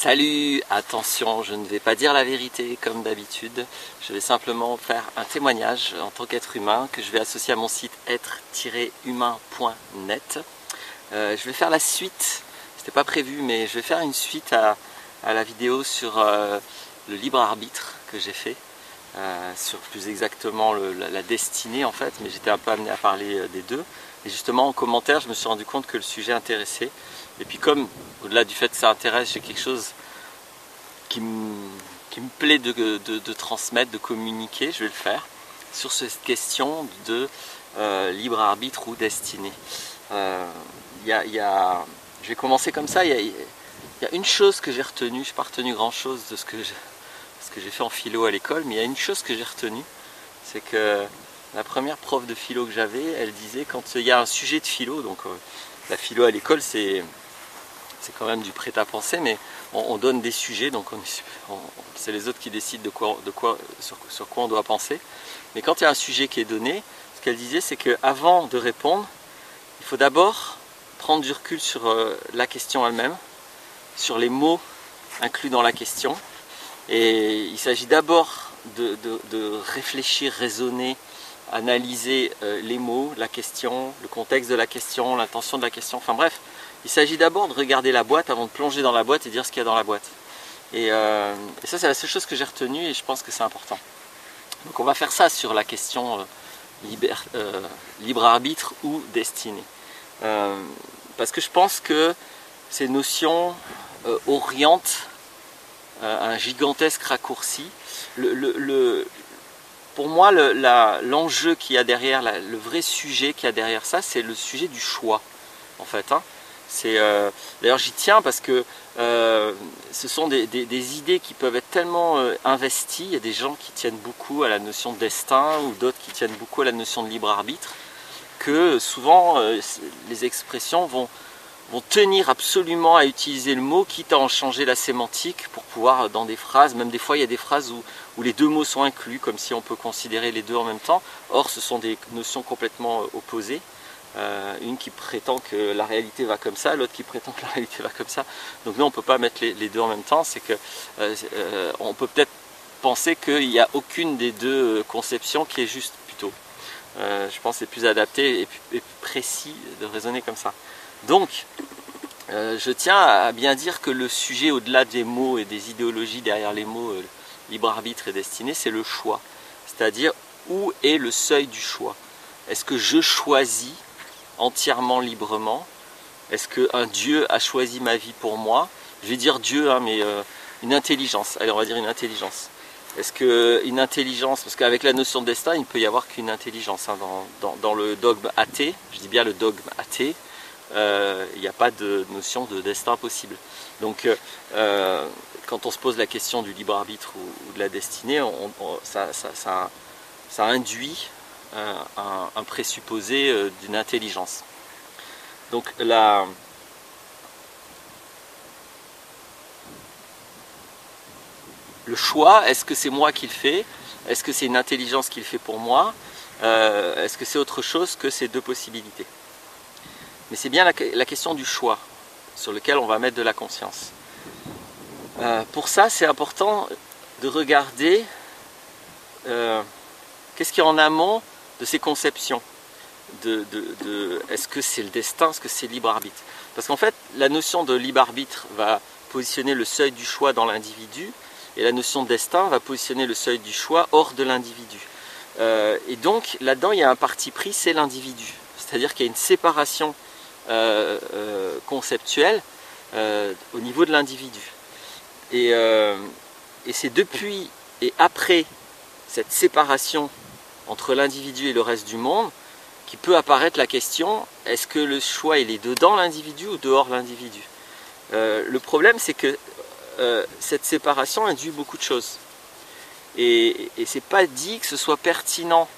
Salut, attention, je ne vais pas dire la vérité comme d'habitude, je vais simplement faire un témoignage en tant qu'être humain que je vais associer à mon site être-humain.net. Je vais faire la suite, c'était pas prévu, mais je vais faire une suite à la vidéo sur le libre arbitre que j'ai fait, sur plus exactement la destinée en fait, mais j'étais un peu amené à parler des deux. Et justement en commentaire, je me suis rendu compte que le sujet intéressait. Et puis comme, au-delà du fait que ça intéresse, j'ai quelque chose qui me plaît de transmettre, de communiquer, je vais le faire, sur cette question de libre arbitre ou destinée. Je vais commencer comme ça, il y a une chose que j'ai retenue, je n'ai pas retenu grand chose de ce que j'ai fait en philo à l'école, mais il y a une chose que j'ai retenue, c'est que la première prof de philo que j'avais, elle disait quand il y a un sujet de philo, donc la philo à l'école c'est quand même du prêt-à-penser, mais on donne des sujets, donc c'est les autres qui décident sur quoi on doit penser. Mais quand il y a un sujet qui est donné, ce qu'elle disait c'est qu'avant de répondre, il faut d'abord prendre du recul sur la question elle-même, sur les mots inclus dans la question, et il s'agit d'abord de réfléchir, raisonner, analyser les mots, la question, le contexte de la question, l'intention de la question, enfin bref, il s'agit d'abord de regarder la boîte avant de plonger dans la boîte et dire ce qu'il y a dans la boîte. Et ça c'est la seule chose que j'ai retenue et je pense que c'est important. Donc on va faire ça sur la question libre arbitre ou destinée. Parce que je pense que ces notions orientent un gigantesque raccourci. Pour moi, l'enjeu qu'il y a derrière, le vrai sujet qu'il y a derrière ça, c'est le sujet du choix, en fait. D'ailleurs, j'y tiens parce que ce sont des idées qui peuvent être tellement investies. Il y a des gens qui tiennent beaucoup à la notion de destin ou d'autres qui tiennent beaucoup à la notion de libre arbitre, que souvent les expressions vont tenir absolument à utiliser le mot, quitte à en changer la sémantique pour pouvoir, dans des phrases, même des fois il y a des phrases où les deux mots sont inclus, comme si on peut considérer les deux en même temps. Or ce sont des notions complètement opposées. Une qui prétend que la réalité va comme ça, l'autre qui prétend que la réalité va comme ça. Donc nous on ne peut pas mettre les deux en même temps, c'est que on peut peut-être penser qu'il n'y a aucune des deux conceptions qui est juste plutôt. Je pense que c'est plus adapté et plus précis de raisonner comme ça. Donc, je tiens à bien dire que le sujet, au-delà des mots et des idéologies derrière les mots libre arbitre et destinée, c'est le choix. C'est-à-dire, où est le seuil du choix? Est-ce que je choisis entièrement librement? Est-ce qu'un Dieu a choisi ma vie pour moi? Je vais dire Dieu, hein, mais une intelligence. Allez, on va dire une intelligence. Est-ce qu'une intelligence, parce qu'avec la notion de destin, il ne peut y avoir qu'une intelligence. Hein, dans le dogme athée, je dis bien le dogme athée, il n'y a pas de notion de destin possible. Donc quand on se pose la question du libre arbitre ou de la destinée, ça induit un présupposé d'une intelligence. Donc le choix, est-ce que c'est moi qui le fais? Est-ce que c'est une intelligence qui le fait pour moi? Est-ce que c'est autre chose que ces deux possibilités? Mais c'est bien la question du choix sur lequel on va mettre de la conscience. Pour ça, c'est important de regarder qu'est-ce qu'il y a en amont de ces conceptions. Est-ce que c'est le destin, est-ce que c'est libre arbitre? Parce qu'en fait, la notion de libre arbitre va positionner le seuil du choix dans l'individu, et la notion de destin va positionner le seuil du choix hors de l'individu. Et donc, là-dedans, il y a un parti pris, c'est l'individu. C'est-à-dire qu'il y a une séparation conceptuelle au niveau de l'individu. Et c'est depuis et après cette séparation entre l'individu et le reste du monde qui peut apparaître la question, est-ce que le choix il est dedans l'individu ou dehors l'individu? Le problème c'est que cette séparation induit beaucoup de choses. Et c'est pas dit que ce soit pertinent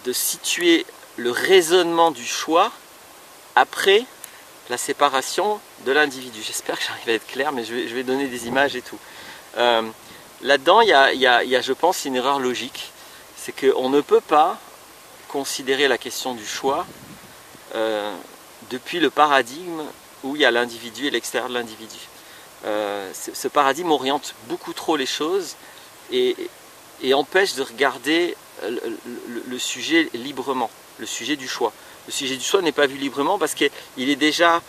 de situer le raisonnement du choix après la séparation de l'individu. J'espère que j'arrive à être clair, mais je vais donner des images et tout. Là-dedans, il y a, je pense, une erreur logique. C'est qu'on ne peut pas considérer la question du choix depuis le paradigme où il y a l'individu et l'extérieur de l'individu. ce paradigme oriente beaucoup trop les choses et empêche de regarder le sujet librement, le sujet du choix. Le sujet du choix n'est pas vu librement parce qu'il est déjà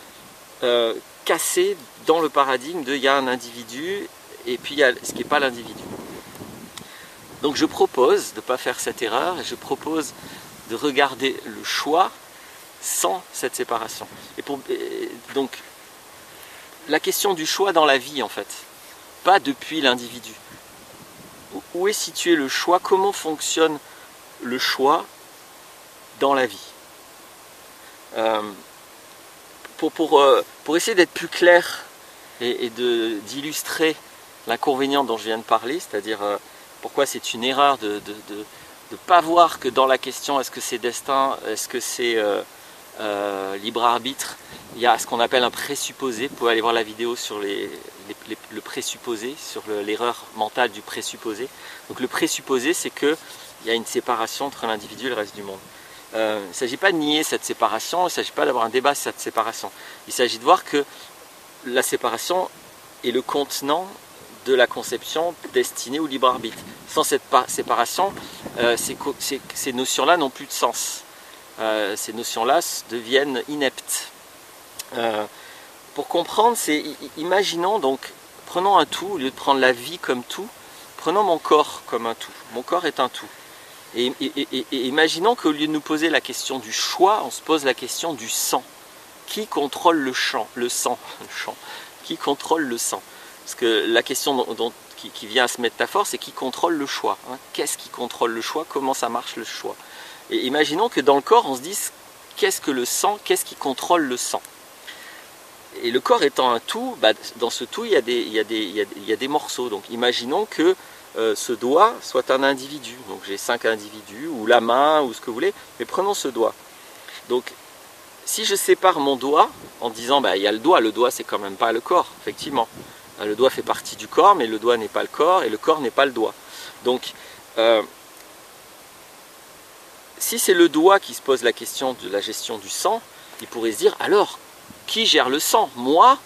cassé dans le paradigme de il y a un individu et puis il y a ce qui n'est pas l'individu. Donc je propose de ne pas faire cette erreur et je propose de regarder le choix sans cette séparation. Donc la question du choix dans la vie en fait, pas depuis l'individu. Où est situé le choix? Comment fonctionne le choix dans la vie? Pour essayer d'être plus clair et d'illustrer l'inconvénient dont je viens de parler, c'est-à-dire pourquoi c'est une erreur de ne pas voir que dans la question est-ce que c'est destin, est-ce que c'est libre arbitre, il y a ce qu'on appelle un présupposé. Vous pouvez aller voir la vidéo sur le présupposé, sur l'erreur mentale du présupposé. Donc le présupposé, c'est qu'il y a une séparation entre l'individu et le reste du monde. Il ne s'agit pas de nier cette séparation, il ne s'agit pas d'avoir un débat sur cette séparation. Il s'agit de voir que la séparation est le contenant de la conception destinée au libre arbitre. Sans cette séparation, ces notions-là n'ont plus de sens. Ces notions-là deviennent ineptes. Pour comprendre, imaginons donc, prenons un tout, au lieu de prendre la vie comme tout, prenons mon corps comme un tout. Mon corps est un tout. Et imaginons qu'au lieu de nous poser la question du choix, on se pose la question du sang. Qui contrôle le sang? Qui contrôle le sang? Parce que la question qui vient à ce métaphore, c'est qui contrôle le choix, hein? Qu'est-ce qui contrôle le choix? Comment ça marche le choix? Et imaginons que dans le corps, on se dise qu'est-ce que le sang? Qu'est-ce qui contrôle le sang? Et le corps étant un tout, dans ce tout, il y a des morceaux. Donc imaginons que ce doigt soit un individu. Donc j'ai 5 individus, ou la main, ou ce que vous voulez, mais prenons ce doigt. Donc si je sépare mon doigt en disant il y a le doigt c'est quand même pas le corps, effectivement. Le doigt fait partie du corps, mais le doigt n'est pas le corps, et le corps n'est pas le doigt. Donc si c'est le doigt qui se pose la question de la gestion du sang, il pourrait se dire alors, qui gère le sang? Moi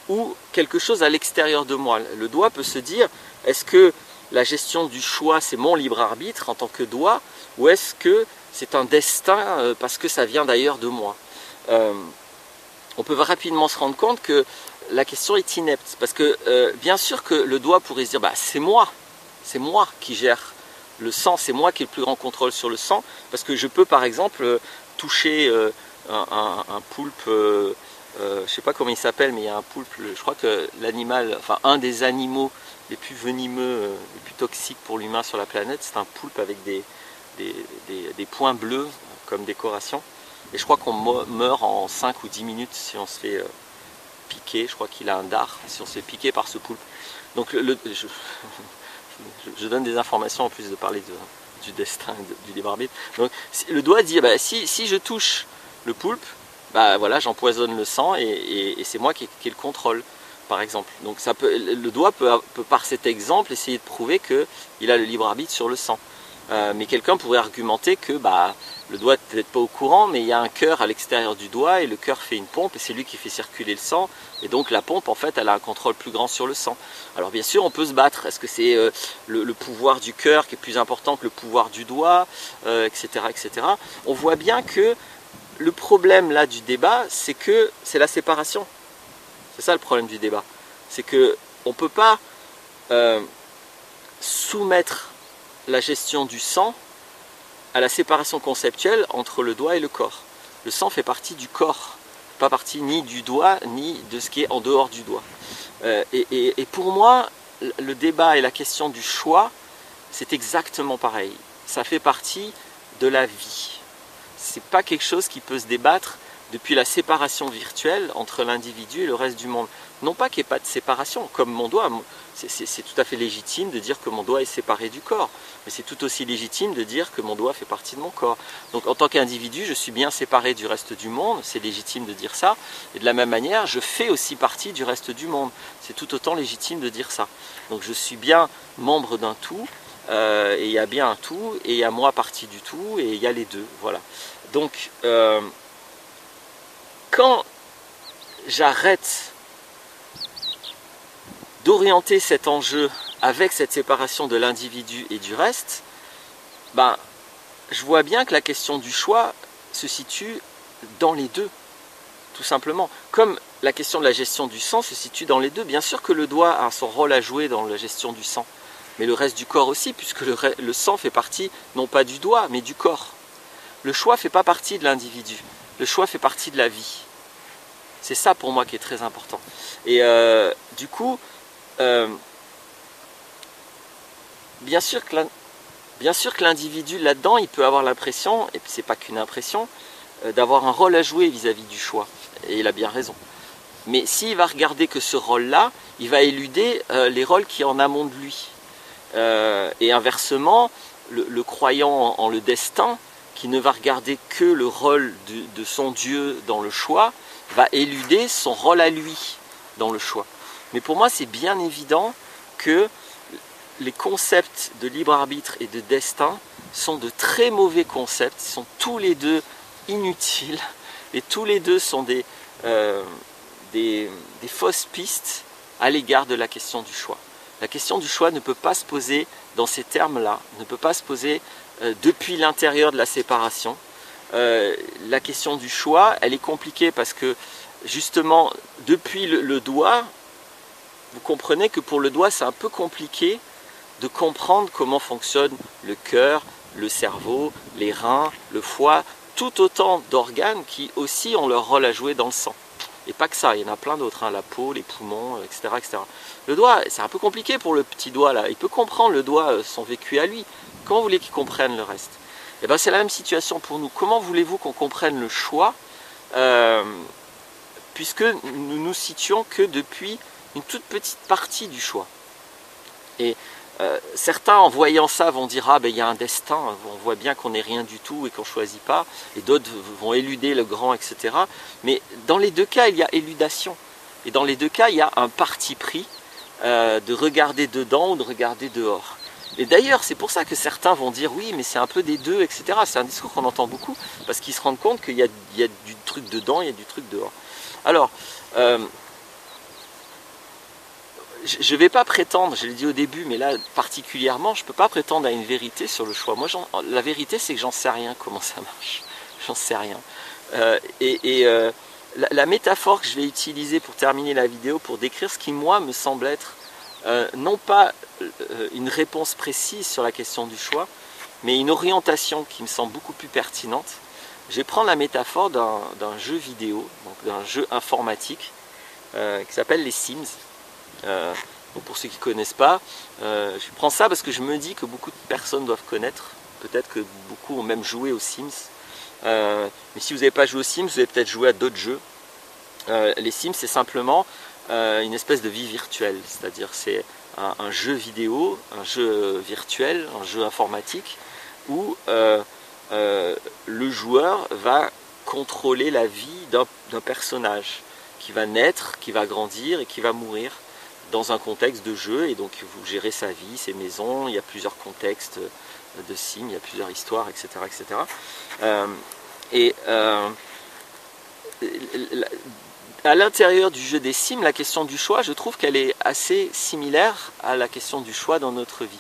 ou quelque chose à l'extérieur de moi? Le doigt peut se dire, est-ce que la gestion du choix c'est mon libre arbitre en tant que doigt, ou est-ce que c'est un destin parce que ça vient d'ailleurs de moi? On peut rapidement se rendre compte que la question est inepte, parce que bien sûr que le doigt pourrait se dire c'est moi qui gère le sang, c'est moi qui ai le plus grand contrôle sur le sang, parce que je peux par exemple toucher un poulpe, je ne sais pas comment il s'appelle, mais il y a un poulpe, je crois que l'animal, enfin un des animaux les plus venimeux, les plus toxiques pour l'humain sur la planète, c'est un poulpe avec des points bleus comme décoration. Et je crois qu'on meurt en 5 ou 10 minutes si on se fait piquer. Je crois qu'il a un dard si on se fait piquer par ce poulpe. Donc je donne des informations en plus de parler du destin, du libre arbitre. Donc le doigt dit si je touche le poulpe, voilà, j'empoisonne le sang et c'est moi qui ai le contrôle, par exemple. Donc le doigt peut par cet exemple essayer de prouver qu'il a le libre arbitre sur le sang. Mais quelqu'un pourrait argumenter que le doigt n'est peut-être pas au courant, mais il y a un cœur à l'extérieur du doigt et le cœur fait une pompe et c'est lui qui fait circuler le sang, et donc la pompe en fait elle a un contrôle plus grand sur le sang. Alors bien sûr on peut se battre, est-ce que c'est le pouvoir du cœur qui est plus important que le pouvoir du doigt, etc., etc. On voit bien que le problème là du débat, c'est que c'est la séparation. C'est ça le problème du débat, c'est que on ne peut pas soumettre la gestion du sang à la séparation conceptuelle entre le doigt et le corps. Le sang fait partie du corps, pas partie ni du doigt ni de ce qui est en dehors du doigt. Et pour moi, le débat et la question du choix, c'est exactement pareil. Ça fait partie de la vie. C'est pas quelque chose qui peut se débattre depuis la séparation virtuelle entre l'individu et le reste du monde. Non pas qu'il n'y ait pas de séparation, comme mon doigt, c'est tout à fait légitime de dire que mon doigt est séparé du corps, mais c'est tout aussi légitime de dire que mon doigt fait partie de mon corps. Donc en tant qu'individu, je suis bien séparé du reste du monde, c'est légitime de dire ça, et de la même manière, je fais aussi partie du reste du monde, c'est tout autant légitime de dire ça. Donc je suis bien membre d'un tout, et il y a bien un tout, et il y a moi partie du tout, et il y a les deux, voilà. Donc quand j'arrête orienter cet enjeu avec cette séparation de l'individu et du reste, ben, je vois bien que la question du choix se situe dans les deux, tout simplement. Comme la question de la gestion du sang se situe dans les deux. Bien sûr que le doigt a son rôle à jouer dans la gestion du sang, mais le reste du corps aussi, puisque le sang fait partie non pas du doigt, mais du corps. Le choix ne fait pas partie de l'individu, le choix fait partie de la vie. C'est ça pour moi qui est très important. Et du coup, bien sûr que l'individu là-dedans, il peut avoir l'impression, et c'est pas qu'une impression, d'avoir un rôle à jouer vis-à-vis du choix. Et il a bien raison. Mais s'il va regarder que ce rôle-là, il va éluder les rôles qui sont en amont de lui. Et inversement, le croyant en le destin, qui ne va regarder que le rôle de son Dieu dans le choix, va éluder son rôle à lui dans le choix. Mais pour moi, c'est bien évident que les concepts de libre arbitre et de destin sont de très mauvais concepts, ils sont tous les deux inutiles, et tous les deux sont des fausses pistes à l'égard de la question du choix. La question du choix ne peut pas se poser dans ces termes-là, ne peut pas se poser depuis l'intérieur de la séparation. La question du choix, elle est compliquée parce que justement, depuis le doigt, vous comprenez que pour le doigt, c'est un peu compliqué de comprendre comment fonctionne le cœur, le cerveau, les reins, le foie, tout autant d'organes qui aussi ont leur rôle à jouer dans le sang. Et pas que ça, il y en a plein d'autres, hein, la peau, les poumons, etc., etc. Le doigt, c'est un peu compliqué pour le petit doigt là. Il peut comprendre le doigt, son vécu à lui. Comment voulez-vous qu'il comprenne le reste? Et bien c'est la même situation pour nous. Comment voulez-vous qu'on comprenne le choix puisque nous nous situons que depuis une toute petite partie du choix. Et certains en voyant ça vont dire ah ben il y a un destin, on voit bien qu'on n'est rien du tout et qu'on ne choisit pas, et d'autres vont éluder le grand, etc. Mais dans les deux cas il y a éludation, et dans les deux cas il y a un parti pris de regarder dedans ou de regarder dehors. Et d'ailleurs c'est pour ça que certains vont dire oui mais c'est un peu des deux, etc. C'est un discours qu'on entend beaucoup, parce qu'ils se rendent compte qu'il y a du truc dedans, il y a du truc dehors. Alors je ne vais pas prétendre, je l'ai dit au début, mais là particulièrement, je ne peux pas prétendre à une vérité sur le choix. Moi, la vérité, c'est que j'en sais rien comment ça marche. J'en sais rien. La métaphore que je vais utiliser pour terminer la vidéo, pour décrire ce qui, moi, me semble être, non pas une réponse précise sur la question du choix, mais une orientation qui me semble beaucoup plus pertinente. Je vais prendre la métaphore d'un jeu vidéo, donc d'un jeu informatique, qui s'appelle les Sims. Donc pour ceux qui ne connaissent pas, je prends ça parce que je me dis que beaucoup de personnes doivent connaître, peut-être que beaucoup ont même joué aux Sims, mais si vous n'avez pas joué aux Sims, vous avez peut-être joué à d'autres jeux. Les Sims, c'est simplement une espèce de vie virtuelle, c'est-à-dire c'est un jeu vidéo, un jeu virtuel, un jeu informatique, où le joueur va contrôler la vie d'un personnage qui va naître, qui va grandir et qui va mourir dans un contexte de jeu, et donc vous gérez sa vie, ses maisons, il y a plusieurs contextes de Sims, il y a plusieurs histoires, etc. etc. À l'intérieur du jeu des Sims, la question du choix, je trouve qu'elle est assez similaire à la question du choix dans notre vie.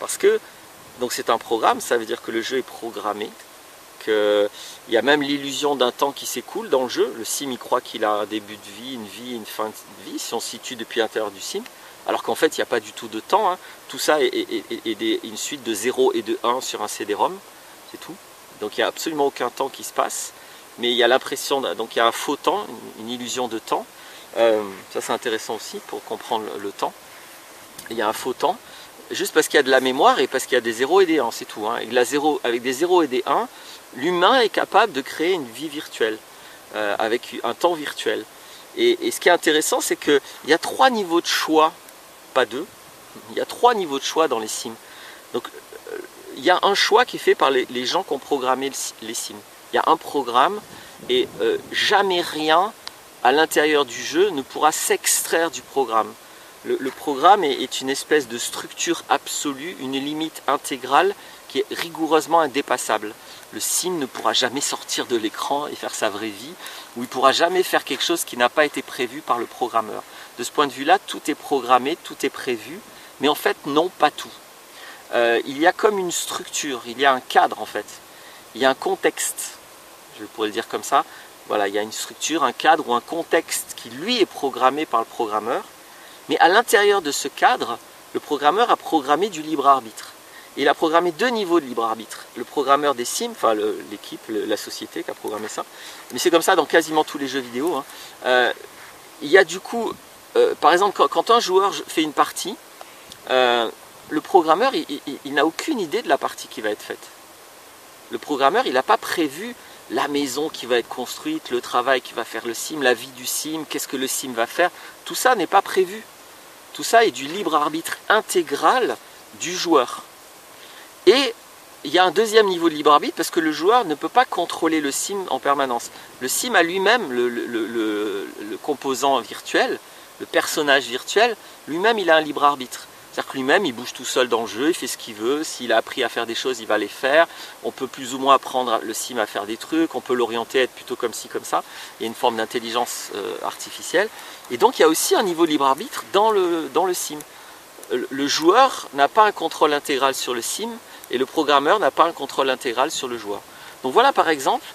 Parce que donc c'est un programme, ça veut dire que le jeu est programmé, qu'il y a même l'illusion d'un temps qui s'écoule dans le jeu. Le sim il croit qu'il a un début de vie, une fin de vie, si on se situe depuis l'intérieur du sim, alors qu'en fait il n'y a pas du tout de temps, hein. Tout ça est une suite de 0 et de 1 sur un CD-ROM, c'est tout. Donc il n'y a absolument aucun temps qui se passe, mais il y a l'impression, donc il y a un faux temps, une illusion de temps. Ça c'est intéressant aussi pour comprendre le temps. Il y a un faux temps, juste parce qu'il y a de la mémoire et parce qu'il y a des 0 et des 1, c'est tout, hein. Avec des 0 et des 1, l'humain est capable de créer une vie virtuelle, avec un temps virtuel. Et ce qui est intéressant, c'est qu'il y a 3 niveaux de choix, pas 2, il y a 3 niveaux de choix dans les Sims. Donc il y a un choix qui est fait par les gens qui ont programmé les Sims. Il y a un programme, et jamais rien à l'intérieur du jeu ne pourra s'extraire du programme. Le programme est une espèce de structure absolue, une limite intégrale qui est rigoureusement indépassable. Le sim ne pourra jamais sortir de l'écran et faire sa vraie vie, ou il ne pourra jamais faire quelque chose qui n'a pas été prévu par le programmeur. de ce point de vue-là, tout est programmé, tout est prévu, mais en fait, non, pas tout. Il y a comme une structure, il y a un cadre en fait, il y a un contexte, je pourrais le dire comme ça. Voilà, il y a une structure, un cadre ou un contexte qui lui est programmé par le programmeur, mais à l'intérieur de ce cadre, le programmeur a programmé du libre arbitre. Il a programmé 2 niveaux de libre arbitre. Le programmeur des sims, enfin l'équipe, la société qui a programmé ça, mais c'est comme ça dans quasiment tous les jeux vidéo. Il y a du coup, par exemple, quand un joueur fait une partie, le programmeur, il n'a aucune idée de la partie qui va être faite. Le programmeur, il n'a pas prévu la maison qui va être construite, le travail qui va faire le sim, la vie du sim, qu'est-ce que le sim va faire. Tout ça n'est pas prévu. Tout ça est du libre arbitre intégral du joueur. Et il y a un deuxième niveau de libre arbitre parce que le joueur ne peut pas contrôler le sim en permanence. Le sim a lui-même, le composant virtuel, le personnage virtuel, lui-même il a un libre arbitre. C'est-à-dire que lui-même il bouge tout seul dans le jeu, il fait ce qu'il veut, s'il a appris à faire des choses, il va les faire. On peut plus ou moins apprendre le sim à faire des trucs, on peut l'orienter à être plutôt comme ci, comme ça. Il y a une forme d'intelligence artificielle. Et donc il y a aussi un niveau de libre arbitre dans le sim. Le joueur n'a pas un contrôle intégral sur le sim, et le programmeur n'a pas un contrôle intégral sur le joueur. Donc voilà par exemple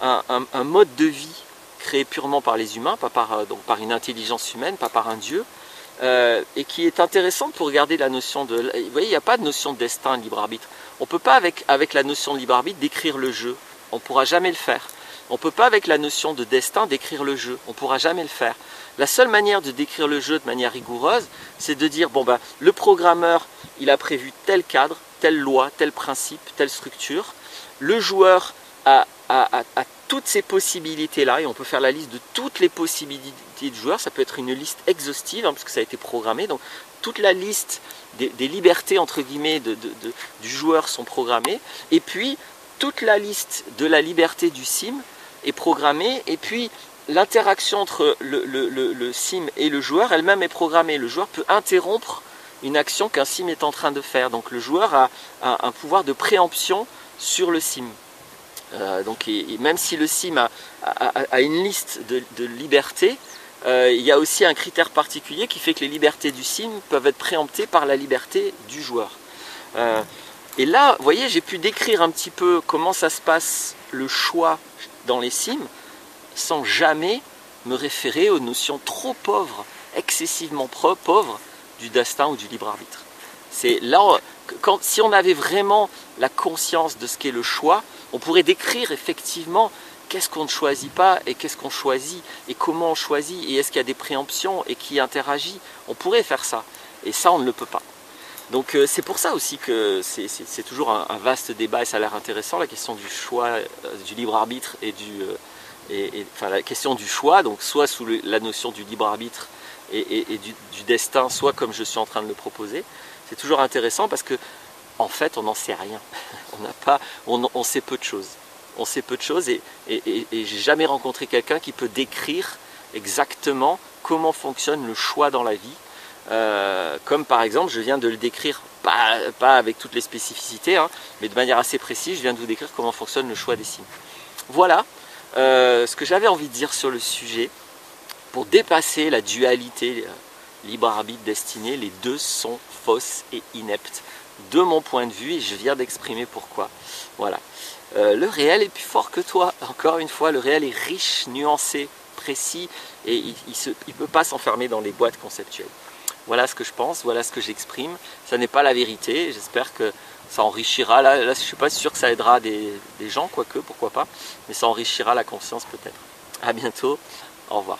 un mode de vie créé purement par les humains, pas par une intelligence humaine, pas par un dieu, et qui est intéressante pour regarder la notion de... Vous voyez, il n'y a pas de notion de destin, de libre arbitre. On ne peut pas avec la notion de libre arbitre décrire le jeu, on ne pourra jamais le faire. On ne peut pas avec la notion de destin décrire le jeu, on ne pourra jamais le faire. La seule manière de décrire le jeu de manière rigoureuse, c'est de dire, bon ben, le programmeur, il a prévu tel cadre, telle loi, tel principe, telle structure. Le joueur a toutes ces possibilités-là, et on peut faire la liste de toutes les possibilités du joueur. Ça peut être une liste exhaustive, parce que ça a été programmé. Donc toute la liste des libertés, entre guillemets, du joueur sont programmées. Et puis, toute la liste de la liberté du sim est programmée. Et puis, l'interaction entre le sim et le joueur elle-même est programmée. Le joueur peut interrompre une action qu'un sim est en train de faire. Donc le joueur a un pouvoir de préemption sur le sim. Donc, et même si le sim a une liste de libertés, il y a aussi un critère particulier qui fait que les libertés du sim peuvent être préemptées par la liberté du joueur. Et là, vous voyez, j'ai pu décrire un petit peu comment ça se passe le choix dans les sims, sans jamais me référer aux notions trop pauvres, excessivement pauvres, du destin ou du libre arbitre. C'est là, si on avait vraiment la conscience de ce qu'est le choix, on pourrait décrire effectivement qu'est-ce qu'on ne choisit pas et qu'est-ce qu'on choisit et comment on choisit et est-ce qu'il y a des préemptions et qui interagit. On pourrait faire ça et ça on ne le peut pas. Donc c'est pour ça aussi que c'est toujours un vaste débat et ça a l'air intéressant, la question du choix, du libre arbitre enfin, la question du choix, donc soit sous la notion du libre arbitre et du destin, soit comme je suis en train de le proposer. C'est toujours intéressant parce que en fait on n'en sait rien. On sait peu de choses. On sait peu de choses et j'ai jamais rencontré quelqu'un qui peut décrire exactement comment fonctionne le choix dans la vie. Comme par exemple, je viens de le décrire, pas avec toutes les spécificités, mais de manière assez précise, je viens de vous décrire comment fonctionne le choix des signes. Voilà ce que j'avais envie de dire sur le sujet. Pour dépasser la dualité libre arbitre destinée, les deux sont fausses et ineptes de mon point de vue et je viens d'exprimer pourquoi. Voilà. Le réel est plus fort que toi. Encore une fois, le réel est riche, nuancé, précis et il ne peut pas s'enfermer dans les boîtes conceptuelles. Voilà ce que je pense, voilà ce que j'exprime. Ça n'est pas la vérité, j'espère que ça enrichira. Là, je ne suis pas sûr que ça aidera des gens, quoique, pourquoi pas, mais ça enrichira la conscience peut-être. À bientôt, au revoir.